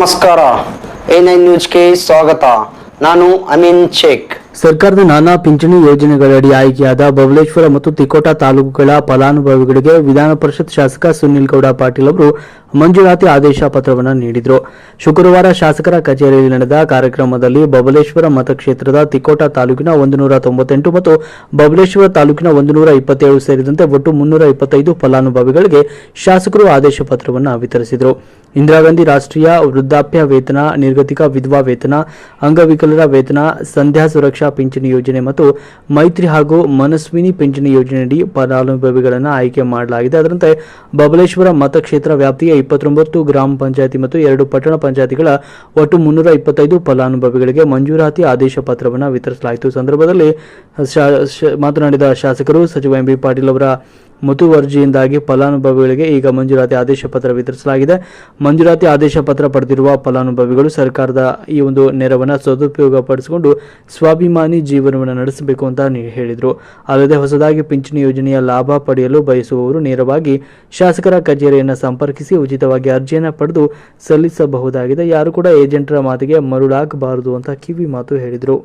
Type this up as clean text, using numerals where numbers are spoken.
ನಮಸ್ಕಾರ. A9 ನ್ಯೂಸ್ಗೆ ಸ್ವಾಗತ. ನಾನು ಅಮೀನ್ ಶೇಖ್. ಸರ್ಕಾರದ ನಾನಾ ಪಿಂಚಣಿ ಯೋಜನೆಗಳಡಿ ಆಯ್ಕೆಯಾದ ಬಬಲೇಶ್ವರ ಮತ್ತು ತಿಕೋಟ ತಾಲೂಕುಗಳ ಫಲಾನುಭವಿಗಳಿಗೆ ವಿಧಾನ ಪರಿಷತ್ ಶಾಸಕ ಸುನಿಲ್ ಗೌಡ ಪಾಟೀಲ್ ಅವರು ಮಂಜೂರಾತಿ ಆದೇಶ ಪತ್ರವನ್ನು ನೀಡಿದರು. ಶುಕ್ರವಾರ ಶಾಸಕರ ಕಚೇರಿಯಲ್ಲಿ ನಡೆದ ಕಾರ್ಯಕ್ರಮದಲ್ಲಿ ಬಬಲೇಶ್ವರ ಮತಕ್ಷೇತ್ರದ ತಿಕೋಟ ತಾಲೂಕಿನ 198 ಮತ್ತು ಬಬಲೇಶ್ವರ ತಾಲೂಕಿನ 127 ಸೇರಿದಂತೆ ಒಟ್ಟು 325 ಫಲಾನುಭವಿಗಳಿಗೆ ಶಾಸಕರು ಆದೇಶ ಪತ್ರವನ್ನು ವಿತರಿಸಿದರು. ಇಂದಿರಾ ಗಾಂಧಿ ರಾಷ್ಟ್ರೀಯ ವೃದ್ಧಾಪ್ಯ ವೇತನ, ನಿರ್ಗತಿಕ ವಿಧವಾ ವೇತನ, ಅಂಗವಿಕಲರ ವೇತನ, ಸಂಧ್ಯಾ ಸುರಕ್ಷಾ ಪಿಂಚಣಿ ಯೋಜನೆ ಮತ್ತು ಮೈತ್ರಿ ಹಾಗೂ ಮನಸ್ವಿನಿ ಪಿಂಚಣಿ ಯೋಜನೆಯಡಿ ಫಲಾನುಭವಿಗಳನ್ನು ಆಯ್ಕೆ ಮಾಡಲಾಗಿದೆ. ಅದರಂತೆ ಬಬಲೇಶ್ವರ ಮತಕ್ಷೇತ್ರ ವ್ಯಾಪ್ತಿಯ 29 ಗ್ರಾಮ ಪಂಚಾಯತಿ ಮತ್ತು 2 ಪಟ್ಟಣ ಪಂಚಾಯತಿಗಳ ಒಟ್ಟು 325 ಫಲಾನುಭವಿಗಳಿಗೆ ಮಂಜೂರಾತಿ ಆದೇಶ ಪತ್ರವನ್ನು ವಿತರಿಸಲಾಯಿತು. ಸಂದರ್ಭದಲ್ಲಿ ಮಾತನಾಡಿದ ಶಾಸಕರು ಸಚಿವ ಎಂ ಬಿ ಪಾಟೀಲ್ ಅವರ ಮುತುವರ್ಜಿಯಿಂದಾಗಿ ಫಲಾನುಭವಿಗಳಿಗೆ ಈಗ ಮಂಜೂರಾತಿ ಆದೇಶ ಪತ್ರ ವಿತರಿಸಲಾಗಿದೆ. ಮಂಜೂರಾತಿ ಆದೇಶ ಪತ್ರ ಪಡೆದಿರುವ ಫಲಾನುಭವಿಗಳು ಸರ್ಕಾರದ ಈ ಒಂದು ನೆರವನ್ನು ಸದುಪಯೋಗ ಪಡಿಸಿಕೊಂಡು ಸ್ವಾಭಿಮಾನಿ ಜೀವನವನ್ನು ನಡೆಸಬೇಕು ಅಂತ ಹೇಳಿದರು. ಅಲ್ಲದೆ ಹೊಸದಾಗಿ ಪಿಂಚಣಿ ಯೋಜನೆಯ ಲಾಭ ಪಡೆಯಲು ಬಯಸುವವರು ನೇರವಾಗಿ ಶಾಸಕರ ಕಚೇರಿಯನ್ನು ಸಂಪರ್ಕಿಸಿ ಉಚಿತವಾಗಿ ಅರ್ಜಿಯನ್ನು ಪಡೆದು ಸಲ್ಲಿಸಬಹುದಾಗಿದೆ. ಯಾರು ಕೂಡ ಏಜೆಂಟರ ಮಾತಿಗೆ ಮರುಳಾಗಬಾರದು ಅಂತ ಕಿವಿ ಮಾತು ಹೇಳಿದರು.